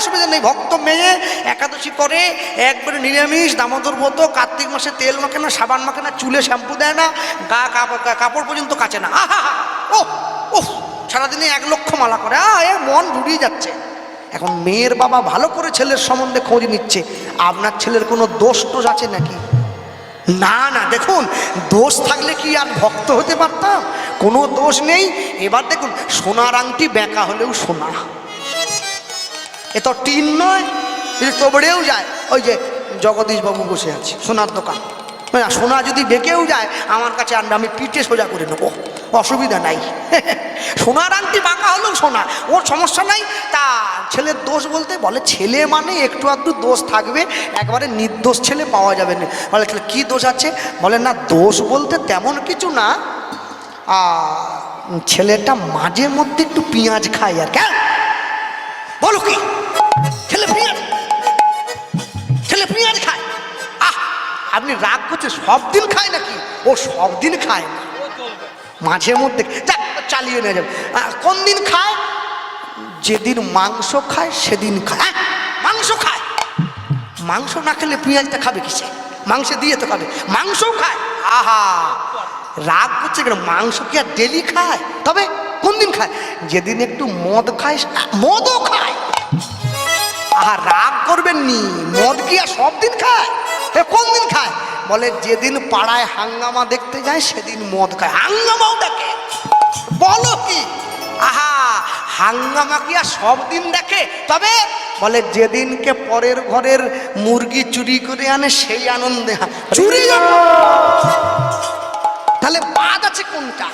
অসুবিধা নেই। ভক্ত মেয়ে একাদশী করে, একবারে নিরামিষ, দামোদর ব্রত, কার্তিক মাসে তেল মাখে না, সাবান মাখে না, চুলে শ্যাম্পু দেয় না, গা কাপড় পর্যন্ত কাচে না। আহা, ও ও সারাদিনে 1 লক্ষ মালা করে, এ মন জুড়িয়ে যাচ্ছে। এখন মেয়ের বাবা ভালো করে ছেলের সম্বন্ধে খোঁজ নিচ্ছে, আপনার ছেলের কোনো দোষ টোষ আছে নাকি? না না, দেখুন দোষ থাকলে কি আর ভক্ত হতে পারতাম? কোনো দোষ নেই। এবার দেখুন, সোনার আংটি বেঁকা হলেও সোনা, এ তো টিন নয়, যদি তোবড়েও যায়। ওই যে জগদীশ বাবু বসে আছে, সোনার দোকান, সোনা যদি বেঁকেও যায় আমার কাছে আনবে, আমি পিঠে সোজা করে নেবো, অসুবিধা নাই। সোনার আংটি বাঁকা হলেও সোনা, ওর সমস্যা নাই। তা ছেলের দোষ বলতে বলে, ছেলে মানে একটু আধটু দোষ থাকবে, একবারে নির্দোষ ছেলে পাওয়া যাবে না। বলে কি দোষ আছে? বলে না, দোষ বলতে তেমন কিছু না, ছেলেটা মাঝে মধ্যে একটু পেঁয়াজ খায়। আর কেন বলো কি? ছেলে পেঁয়াজ খায়? আপনি রাগ করছে, সব দিন খায় নাকি? ও সব দিন খায় না, মাঝে মধ্যে চালিয়ে নিয়ে যাবে। কোন দিন খায়? যেদিন মাংস খায় সেদিন খায়। মাংস খায়, মাংস না খেলে পেঁয়াজটা খাবে কিসে? মাংস দিয়ে তো খাবে, মাংসও খায়। আহা, রাগ করছে কেন? মাংস কি আর ডেলি খায়? তবে কোন দিন খায়? যেদিন একটু মদ খায়, মদও খায়। আহা, রাগ করবেন নি, মদ কি আর সব দিন খায়? কোন দিন খায়? বলে যেদিন পাড়ায় হাঙ্গামা দেখতে যায় সেদিন মদ খায়। হাঙ্গামাও দেখে? বলো কি? আহা, হাঙ্গামা কি আর সব দিন দেখে? তবে বলে যেদিনকে পরের ঘরের মুরগি চুরি করে আনে সেই আনন্দে চুরি। তাহলে বাদ আছে কোনটা?